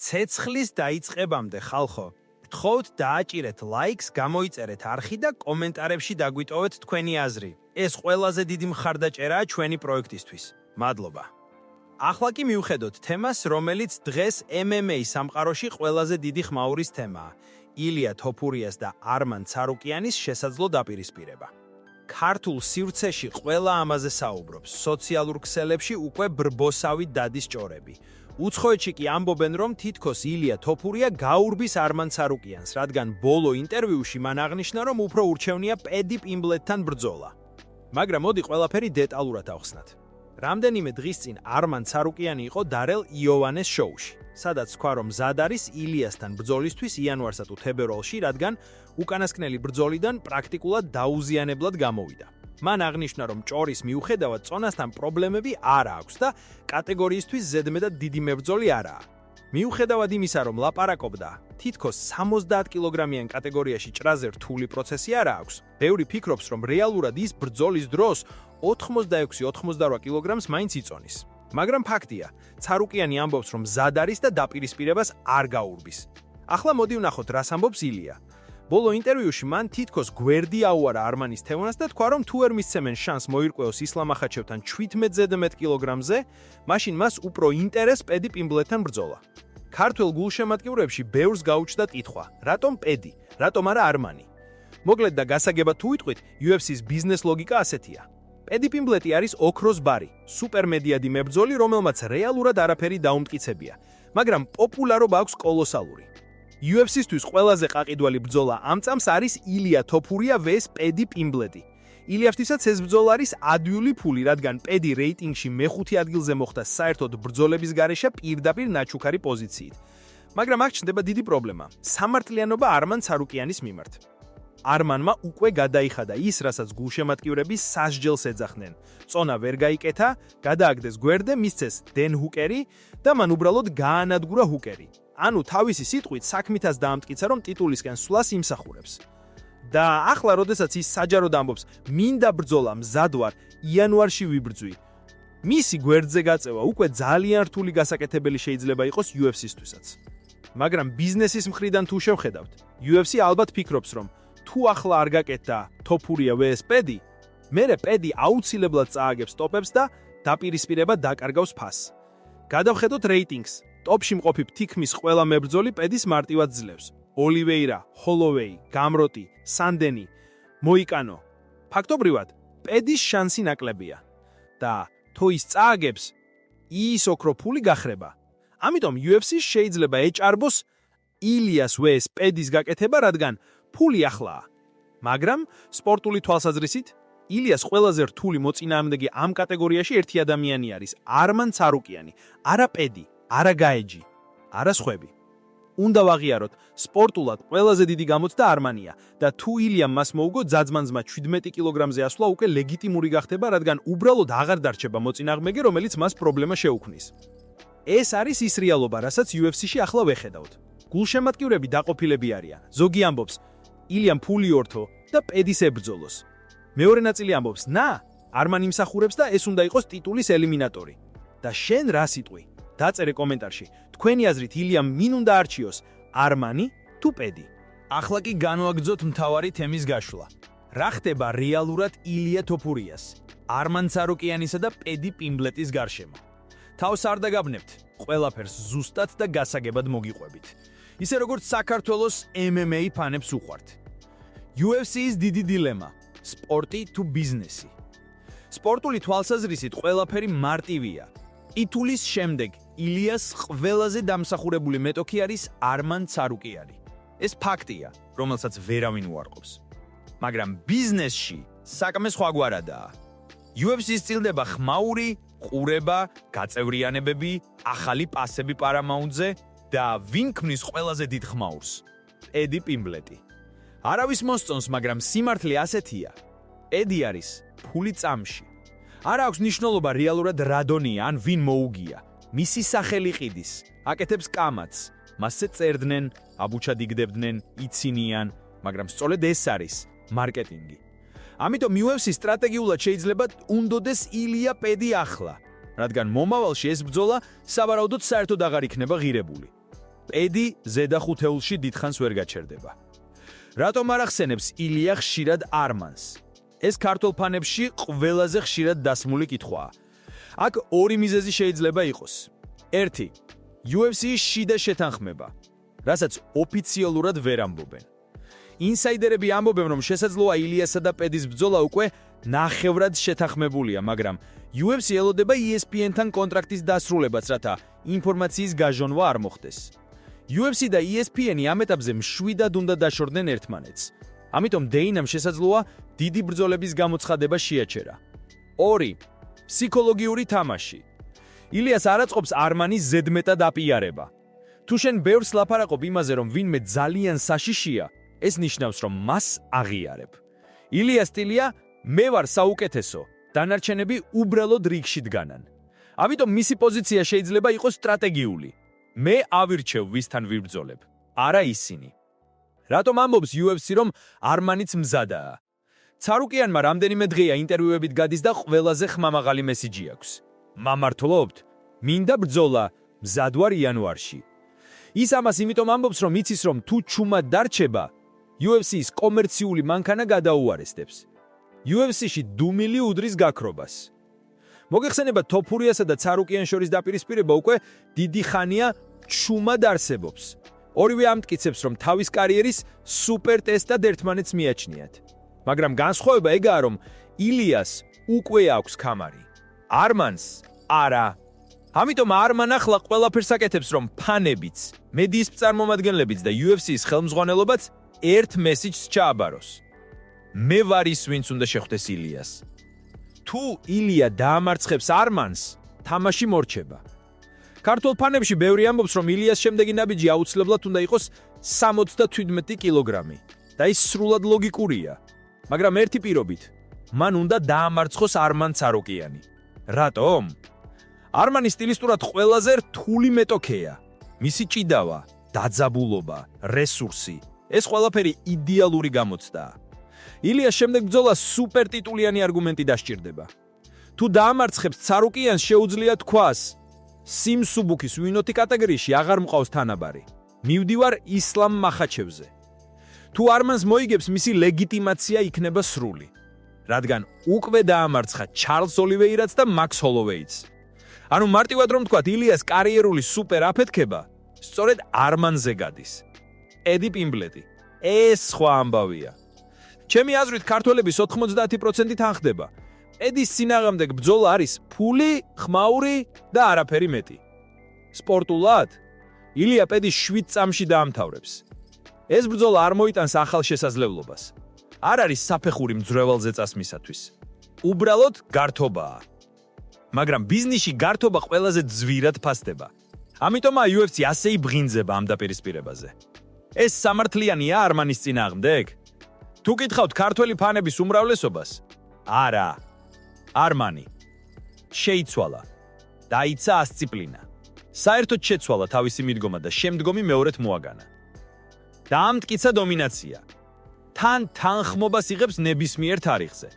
ცეცხლის დაიწყებამდე ხალხო, გთხოვთ დააჭირეთ ლაიქს, გამოიწერეთ არხი და კომენტარებში დაგვიტოვეთ თქვენი აზრი. ეს ყველაზე დიდი მხარდაჭერაა ჩვენი პროექტისთვის. მადლობა. ახლა კი მივხედოთ თემას, რომელიც დღეს MMA სამყაროში ყველაზე დიდი ხმაურის თემაა. ილია თოფურიას და არმან ცარუკიანის შესაძლო დაპირისპირება. ქართულ სივრცეში ყველა ამაზე საუბრობს. სოციალურ ქსელებში უკვე ბრბოსავი დადის ჭორები. უცხოეთში კი ამბობენ, რომ თითქოს ილია თოფურია გაურბის არმან ცარუკიანს, რადგან ბოლო ინტერვიუში მან აღნიშნა, რომ უფრო ურჩევნია პედი პიმბლეტთან ბრძოლა. მაგრამ მოდი ყველაფერი დეტალურად ავხსნათ. რამდენიმე დღის წინ არმან ცარუკიანი იყო დარელ იოვანეს შოუში, სადაც თქვა, რომ მზად არის ილიასთან ბრძოლისთვის იანვარსა თუ თებერვალში, რადგან უკანასკნელი ბრძოლიდან პრაქტიკულად დაუზიანებლად გამოვიდა. მან აღნიშნა, რომ ჭორის მიუხედავად წონასთან პრობლემები არ აქვს და კატეგორიისთვის ზედმეტად დიდი მებრძოლი არაა. მიუხედავად იმისა, რომ ლაპარაკობდა, თითქოს 70 კილოგრამიან კატეგორიაში ჭრაზე რთული პროცესი არ აქვს. ბევრი ფიქრობს, რომ რეალურად ის ბრძოლის დროს 86-88 კილოგრამს მაინც იწონის. მაგრამ ფაქტია, ცარუკიანი ამბობს, რომ მზად არის და დაპირისპირებას არ გაურბის. ახლა მოდი ვნახოთ, რას ამბობს ილია. ბოლო ინტერვიუში მან თითქოს გვერდი აუარა არმანის თემონას და თქვა, რომ თუ ვერ მისცემენ შანს მოირკვეოს ისლამ ახაჩევთან 17 კილოგრამზე, მაშინ მას უფრო ინტერესს პედი პიმბლეტთან ბრძოლა. ქართველ გულშემატკივრებში ბევრს გაუჩნდა კითხვა, რატომ პედი, რატომ არა არმანი? მოკლედ და გასაგებად თუ ვიტყვით, UFC-ს ბიზნეს ლოგიკა ასეთია. პედი პიმბლეტი არის ოქროს ბარი, სუპერმედიადი მებრძოლი, რომელმაც რეალურად არაფერი დაუმტკიცებია, მაგრამ პოპულარობა აქვს კოლოსალური. UFC-სთვის ყველაზე ყაყიდველი ბრძოლა ამ წამს არის ილია თოფურია vs პედი პიმბლეტი. ილიასთვისაც ეს ბრძოლა არის ადვილი ფული, რადგან პედი რეიტინგში მეხუთე ადგილზე მოხვდა საერთოდ ბრძოლების გარეშე პირდაპირ ნაჩუქარი პოზიციით. მაგრამ აქ ჩნდება დიდი პრობლემა: სამართლიანობა არმან ცარუკიანის მიმართ. არმანმა უკვე გადაიხადა ის, რასაც გულშემატკივრები სასჯელს ეძახდნენ. წონა ვერ გაიკეთა, გადააგდეს გვერდე, მისცეს დენ ჰუკერი და მან უბრალოდ გაანადგურა ჰუკერი. ანუ თავისი სიტყვით საქმითაც დაამტკიცა, რომ ტიტულისკენ სვლას იმსახურებს. და ახლა, როდესაც ის საჯაროდ ამბობს, მინდა ბრძოლა, მზად ვარ, იანვარში ვიბრძვი. მისი გვერდზე გაწევა უკვე ძალიან რთული გასაკეთებელი შეიძლება იყოს UFC-სთვისაც. მაგრამ ბიზნესის მხრიდან თუ შევხედავთ, UFC ალბათ ფიქრობს, რომ თუ ახლა არ გაკეთდა თოფურია vs პედი, მერე პედი აუცილებლად წააგებს ტოპებს და დაპირისპირება დაკარგავს ფასს. გადავხედოთ რეიტინგს. ტოპში მყოფი თითქმის ყველა მებრძოლი პედის მარტივად ძლევს. ოლივეირა, ჰოლოვეი, გამროტი, სანდენი, მოიკანო. ფაქტობრივად, პედის შანსი ნაკლებია. და თუ ის წააგებს, ის ოქრო ფული გახრება. ამიტომ UFC შეიძლება ეჭარბოს ილიას vs პედის გაკეთება, რადგან ფული ახლაა. მაგრამ სპორტული თვალსაზრისით, ილიას ყველაზე რთული მოწინააღმდეგე ამ კატეგორიაში ერთი ადამიანი არის, არმან ცარუკიანი, არა პედი, არა გაეჯი, არა სხვები. უნდა ვაღიაროთ, სპორტულად ყველაზე დიდი გამოცდა არმანია და თუ ილიამ მას მოუგო ძაძმანძმა 17 კილოგრამზე ასვლა უკვე ლეგიტიმური გახდება, რადგან უბრალოდ აღარ დარჩება მოწინააღმდეგე, რომელიც მას პრობლემა შეუქმნის. ეს არის ის რეალობა, რასაც UFC-ში ახლა ვეხედავთ. გულშემატკივრები დაყოფილები არიან. ზოგი ამბობს, ილიამ ფული ორთო და პედის ებრძოლოს. მეორე ნაწილი ამბობს, ნა, არმან იმსახურებს და ეს უნდა იყოს ტიტულის ელიმინატორი. და შენ რა სიტყვი? დაწერე კომენტარში. თქვენი აზრით ილიამ მინ უნდა არჩიოს, არმანი თუ პედი? ახლა კი განვაგრძოთ მთავარი თემის გაშლა. რა ხდება რეალურად ილია თოფურიას, არმან ცარუკიანისა და პედი პიმბლეტის გარშემო? თავს არ დაგაბნებთ, ყველაფერს ზუსტად და გასაგებად მოგიყვებით. ისე როგორც საქართველოს MMA ფანებს უყვართ. UFC-ის დიდი დილემა: სპორტი თუ ბიზნესი? სპორტული თვალსაზრისით ყველაფერი მარტივია. ტიტულის შემდეგ ილიას ყველაზე დამსახურებული მეტოქი არის არმან ცარუკიანი. ეს ფაქტია, რომელსაც ვერავინ უარყოფს. მაგრამ ბიზნესში საქმე სხვაგვარადაა. UFC-ს წილდება ხმაური, ყურება, გაწევრიანებები, ახალი პასები პარამაუნტზე და ვინ ქმნის ყველაზე დიდ ხმაურს? პედი პიმბლეტი. არავის მოსწონს, მაგრამ სიმართლე ასეთია. პედი არის ფული წამში. არ აქვს მნიშვნელობა რეალურად რა დონია ან ვინ მოუგია. მისი სახელი ყიდის, აკეთებს კამათს, მასზე წერდნენ, აბუჩადინგდებდნენ, იცინიან, მაგრამ სწორედ ეს არის მარკეტინგი. ამიტომ UFC სტრატეგიულად შეიძლება უნდოდეს ილია პედი ახლა, რადგან მომავალში ეს ბრძოლა სავარაუდოდ საერთოდ აღარ იქნება ღირებული. პედი ზედა ხუთეულში დიდხანს ვერ გაჩერდება. რატომ არ ახსენებს ილია ხშირად არმანს? ეს ქართულ ფანებში ყველაზე ხშირად დასმული კითხვაა. აქ ორი მიზეზი შეიძლება იყოს. ერთი, UFC-ის შიდა შეთანხმება, რასაც ოფიციალურად ვერ ამბობენ. ინსაიდერები ამბობენ, რომ შესაძლოა ილიასა და პედის ბრძოლა უკვე ნახევრად შეთანხმებულია, მაგრამ UFC ელოდება ESPN-თან კონტრაქტის დასრულებას, რათა ინფორმაციის გაჟონვა არ მოხდეს. UFC და ESPN-ი ამ ეტაპზე მშვიდად უნდა დაშორდნენ ერთმანეთს. ამიტომ დეინამ შესაძლოა დიდი ბრძოლების გამოცხადება შეაჩერა. 2. ფსიქოლოგიური თამაში. ილიას არ აწყობს არმანის ზედმეტად აპიარება. თუ შენ ბევრს ლაპარაკობ იმაზე, რომ ვინმე ძალიან საშიშია, ეს ნიშნავს, რომ მას აღიარებ. ილიას სტილია მე ვარ საუკეთესო, დანარჩენები უბრალოდ რიგში დგანან. ამიტომ მისი პოზიცია შეიძლება იყოს სტრატეგიული. მე ავირჩევ ვისთან ვიბრძოლებ, არა ისინი. რატომ ამბობს UFC, რომ არმანიც მზადაა? ცარუკიანმა რამდენიმე დღეა ინტერვიუებით გადის და ყველაზე ხმამაღალი მესიჯი აქვს. მამართლობთ, მინდა ბრძოლა, მზად ვარ იანვარში. ის ამას იმიტომ ამბობს, რომ იცის, რომ თუ ჩუმად დარჩება, UFC-ის კომერციული მანქანა გადაუარესდებს. UFC-ში დუმილი უდრის გაქრობას. მოგეხსენება თოფურიასა და ცარუკიან შორის დაპირისპირება უკვე დიდი ხანია ჩუმად არსებობს. ორივე ამტკიცებს, რომ თავის კარიერის სუპერ ტესტად ერთმანეთს მიაჩნიათ. მაგრამ განსხვავება ეგაა, რომ ილიას უკვე აქვს ქამარი. არმანს არა. ამიტომ არმან ახლა ყველაფერს აკეთებს, რომ ფანებიც, მედიის წარმომადგენლებიც და UFC-ის ხელმძღვანელობაც ერთ მესიჯს ჩააბაროს. მე ვარ ის, ვინც უნდა შეხვდეს ილიას. თუ ილია დაამარცხებს არმანს, თამაში მორჩება. ქართულ ფანებში ბევრი ამბობს, რომ ილიას შემდეგი ნაბიჯი აუცილებლად უნდა იყოს 77 კილოგრამი და ის სრულად ლოგიკურია. მაგრამ ერთი პირობით, მან უნდა დაამარცხოს არმან ცარუკიანი. რატომ? არმანი სტილისტურად ყველაზე რთული მეტოქეა. მისი ჭიდავა, დაძაბულობა, რესურსი, ეს ყველაფერი იდეალური გამოცდაა. ილიას შემდეგ ბრძოლა სუპერ ტიტულიანი არგუმენტი დასჭირდება. თუ დაამარცხებს ცარუკიანს, შეუძლია თქვას, სიმსუბუქის ვინოთი კატეგორიაში აღარ მყავს თანაბარი. მივდივარ ისლამ მახაჩევზე. თუ არმანს მოიგებს, მისი ლეგიტიმაცია იქნება სრული. რადგან უკვე დაამარცხა ჩარლს ოლივეირაც და მაქს ჰოლოვეიც. ანუ მარტივად რომ თქვათ, ილიას კარიერული სუპერ აფეთქება სწორედ არმანზე გადის. ედი პიმბლეტი. ეს სხვა ამბავია. ჩემი აზრით ქართველების 90% თანხდება. ედის წინააღმდეგ ბრძოლა არის ფული, ხმაური და არაფერი მეტი. სპორტულად ილია პედის 7 წამში დაამთავრებს. ეს ბრძოლა არ მოიტანს ახალ შესაძლებლობას. არ არის საფეხური მძრევალ ზეწასმისათვის. უბრალოდ გართობაა. მაგრამ ბიზნესში გართობა ყველაზე ძვირად ფასდება. ამიტომაა UFC ასე იბღინძება ამ დაპირისპირებაზე. ეს სამართლიანია არმანის წინააღმდეგ? თუ გითხავთ ქართველი ფანების უმრავლესობას, არა. არმანი შეიცვალა. დაიცა ასწიპლინა. საერთოდ შეცვალა თავისი მიდგომა და შემდგომი მეორედ მოაგანა. დაამტკიცა დომინაცია. თან თანხმობას იღებს ნებისმიერ თარიღზე.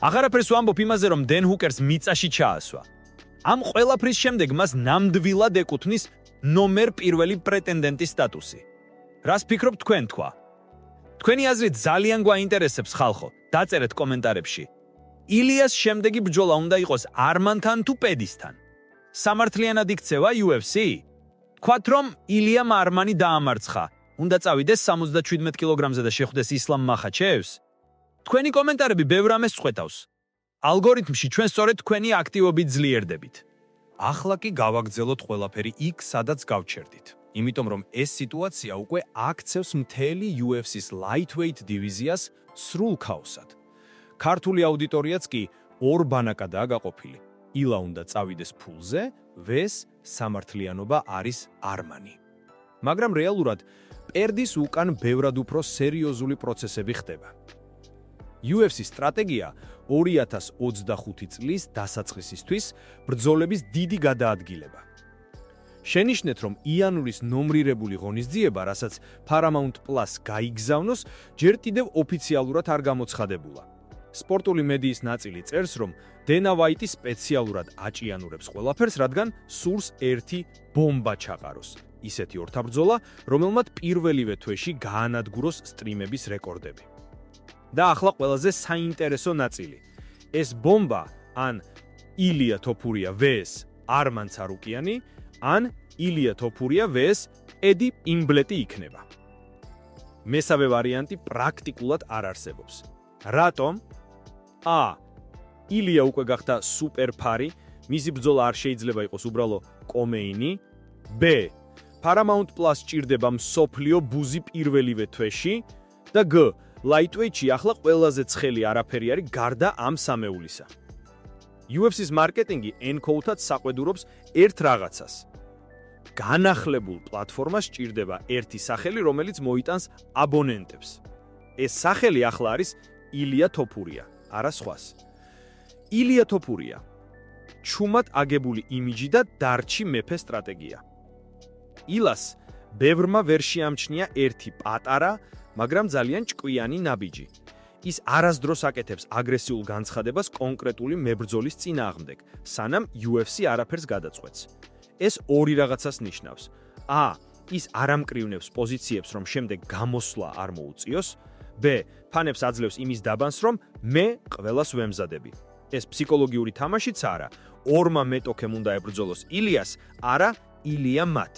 აღარაფერს ვამბობ იმაზე, რომ დენ ჰუკერს მიწაში ჩაასვა. ამ ყველაფრის შემდეგ მას ნამდვილად ეკუთვნის ნომერ პირველი პრეტენდენტის სტატუსი. რას ფიქრობთ თქვენ თქვა? თქვენი აზრით ძალიან გვაინტერესებს ხალხო, დაწერეთ კომენტარებში. ილიას შემდეგი ბრძოლა უნდა იყოს არმანთან თუ პედისთან? სამართლიანად იქცევა UFC? თქვათ რომ ილიამ არმანი დაამარცხა, უნდა წავიდეს 77 კილოგრამზე და შეხვდეს ისლამ მახაჩევს? თქვენი კომენტარები ბევრ ამას წყვეტავს. ალგორითმში ჩვენ სწორედ თქვენი აქტივობით ძლიერდებით. ახლა კი გავაგრძელოთ ყველაფერი იქ, სადაც გავჩერდით. იმიტომ რომ ეს სიტუაცია უკვე აქცევს მთელი UFC-ის lightweight დივიზიას სრულ ქაოსად. ქართული აუდიტორიაც კი ორ ბანაკადაა გაყოფილი. ილა უნდა წავიდეს ფულზე, ვეს სამართლიანობა არის არმანი. მაგრამ რეალურად პერდის უკან ბევრად უფრო სერიოზული პროცესები ხდება. UFC-ის სტრატეგია 2025 წლის დასაწყისისთვის ბრძოლების დიდი გადაადგილება. შენიშნეთ, რომ იანვრის ნომრირებული ღონისძიება, რასაც Paramount Plus გაიგზავნოს, ჯერ კიდევ ოფიციალურად არ გამოცხადებულა. სპორტული მედიის ნაწილი წერს, რომ დენა ვაიტი სპეციალურად აჭიანურებს ყველაფერს, რადგან სურს ერთი ბომბა ჩაყაროს. ისეთი ორთაბრძოლა, რომელმაც პირველივე თვეში გაანადგუროს სტრიმების რეკორდები. და ახლა ყველაზე საინტერესო ნაწილი. ეს ბომბა ან ილია თოფურია vs არმან ცარუკიანი, ან ილია თოფურია vs ედი პინბლეტი იქნება. მესამე ვარიანტი პრაქტიკულად არ არსებობს. რატომ? A. ილია უკვე გახდა სუპერფარი, მისი ბრძოლა არ შეიძლება იყოს უბრალო კომეინი. B. Paramount Plus ჭირდება მსოფლიო ბუზი პირველივე თვეში და G. Lightweight-ში ახლა ყველაზე ცხელი არაფერი არის გარდა ამ სამეულისა. UFC-ს მარკეტინგი encode-ად საყვედურობს ერთ რაღაცას. განახლებულ პლატფორმას ჭირდება ერთი სახელი, რომელიც მოიტანს აბონენტებს. ეს სახელი ახლა არის ილია თოფურია, არა სხვას. ილია თოფურია. ჩუმად აგებული იმიჯი და დარჩი მეფე სტრატეგია. ილას ბევრმა ვერ შეამჩნია ერთი პატარა, მაგრამ ძალიან ჭკვიანი ნაბიჯი. ის არასდროს აკეთებს აგრესიულ განცხადებას კონკრეტული მებრძოლის წინააღმდეგ, სანამ UFC არაფერს გადაწყვეტს. ეს ორი რაღაცას ნიშნავს. A. ის არ ამკრივნებს პოზიციებს, რომ შემდეგ გამოსვლა არ მოუწიოს. B. ფანებს აძლევს იმის დაბანს, რომ მე ყველას ვემზადები. ეს ფსიქოლოგიური თამაშიც არა. ორმა მეტოქემ უნდა ებრძოლოს ილიას, არა ილია მათ.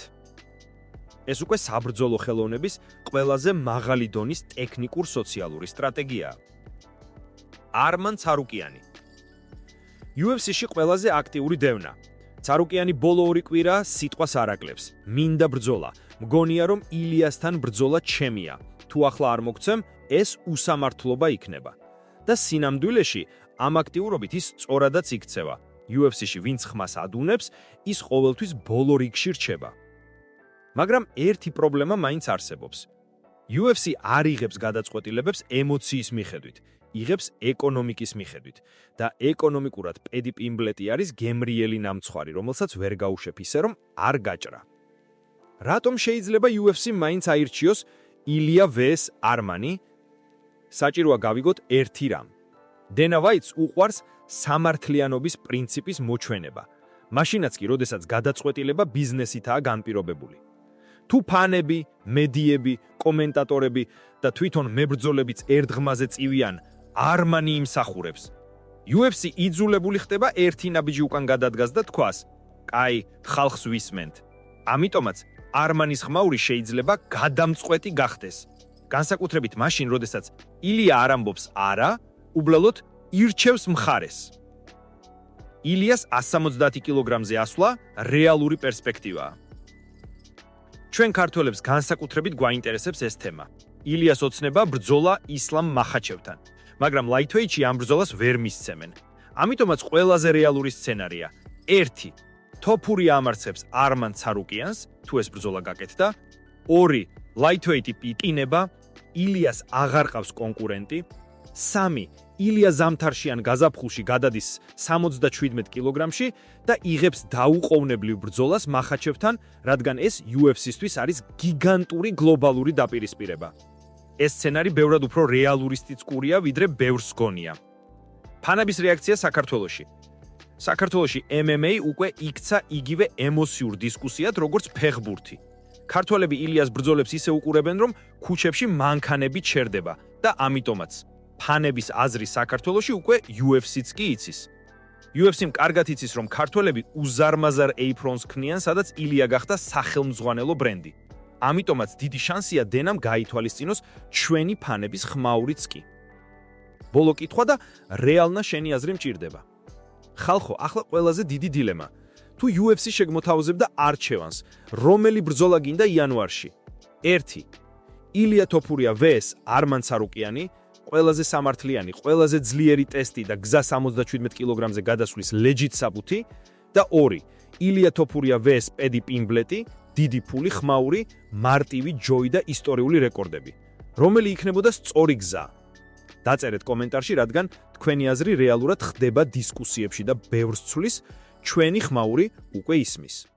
ეს უკვე საბრძოლო ხელოვნების ყველაზე მაღალი დონის ტექნიკურ სოციალური სტრატეგიაა. არმან ცარუკიანი. UFC-ში ყველაზე აქტიური დევნა. ცარუკიანი ბოლო ორი კვირა სიტყვას არ აკლებს. მინდა ბრძოლა. მგონია რომ ილიასთან ბრძოლა ჩემია. თუ ახლა არ მოგცემ, ეს უსამართლობა იქნება. და სინამდვილეში ამ აქტიურობით ის სწორადაც იქცევა. UFC-ში ვინც ხმას ადუნებს, ის ყოველთვის ბოლო რიგში რჩება. მაგრამ ერთი პრობლემა მაინც არსებობს. UFC არ იღებს გადაწყვეტილებებს ემოციის მიხედვით, იღებს ეკონომიკის მიხედვით და ეკონომიკურად პედი პინბლეტი არის გემრიელი ნამცხვარი, რომელსაც ვერ გაუშვებ ისე რომ არ გაჭრა. რატომ შეიძლება UFC მაინც აირჩიოს ილია vs არმანი? საჭიროა გავიგოთ ერთი რამ. დენა ვაიტს უყვარს სამართლიანობის პრინციპის მოჩვენება. მაშინაც კი, როდესაც გადაწყვეტილება ბიზნესითაა განპირობებული. თუ ფანები, მედიები, კომენტატორები და თვითონ მებრძოლებიც ერთღმაზე წივიან, არმანი იმსახურებს. UFC იძულებული ხდება ერთი ნაბიჯი უკან გადადგას და თქვას: "კაი, ხალხს ვისმენთ." ამიტომაც არმანის ხმაური შეიძლება გადამწყვეტი გახდეს. განსაკუთრებით მაშინ, როდესაც ილია არ ამბობს არა, უბრალოდ ირჩევს მხარეს. ილიას 170 კილოგრამზე ასვლა რეალური პერსპექტივაა. ჩვენ ქართველებს განსაკუთრებით გვაინტერესებს ეს თემა. ილიას ოცნება ბრძოლა ისლამ მახაჩევთან, მაგრამ lightweight-ში ამ ბრძოლას ვერ მისცემენ. ამიტომაც ყველაზე რეალური სცენარია: 1. თოფურია ამარცხებს არმან ცარუკიანს, თუ ეს ბრძოლა გაკეთდა. 2. lightweight-ი პიტინება, ილიას აღარ ყავს კონკურენტი. 3. ილია ზამთარში ან გაზაფხულში გადადის 77 კილოგრამში და იღებს დაუყოვნებლივ ბრძოლას მახაჩევთან, რადგან ეს UFC-სთვის არის გიგანტური გლობალური დაპირისპირება. ეს სცენარი ბევრად უფრო რეალისტიკურია, ვიდრე ბევრს გონია. ფანების რეაქცია საქართველოში. საქართველოში MMA უკვე იქცა იგივე ემოციურ დისკუსიად, როგორც ფეხბურთი. ქართველები ილიას ბრძოლებს ისე უყურებენ, რომ ქუჩებში მანქანები ჩერდება და ამიტომაც ფანების აზრი საქართველოში უკვე UFC-ც კი იცის. UFC-მ კარგად იცის, რომ ქართველები უზარმაზარ ეიფრონს ქმნიან, სადაც ილია გახდა სახელმძღვანელო ბრენდი. ამიტომაც დიდი შანსია დენამ გაითვალისწინოს ჩვენი ფანების ხმაურიც კი. ბოლო კითხვა და რეალნა შენი აზრი მჭირდება. ხალხო, ახლა ყველაზე დიდი დილემა. თუ UFC შეგმოთავაზებდა არჩევანს, რომელი ბრძოლა გინდა იანვარში? 1. ილია თოფურია vs არმან ცარუკიანი, ყველაზე სამართლიანი, ყველაზე ძლიერი ტესტი და გზა 77 კილოგრამზე გადასვლის legit საბუთი და 2. ილია თოფურია vs პედი პინბლეტი, დიდი ფული, ხმაური, მარტივი ჯოი და ისტორიული რეკორდები. რომელი იქნებოდა სწორი გზა? დაწერეთ კომენტარში, რადგან თქვენი აზრი რეალურად ხდება დისკუსიებში და ბევრს ცვლის, ჩვენი ხმაური უკვე ისმის.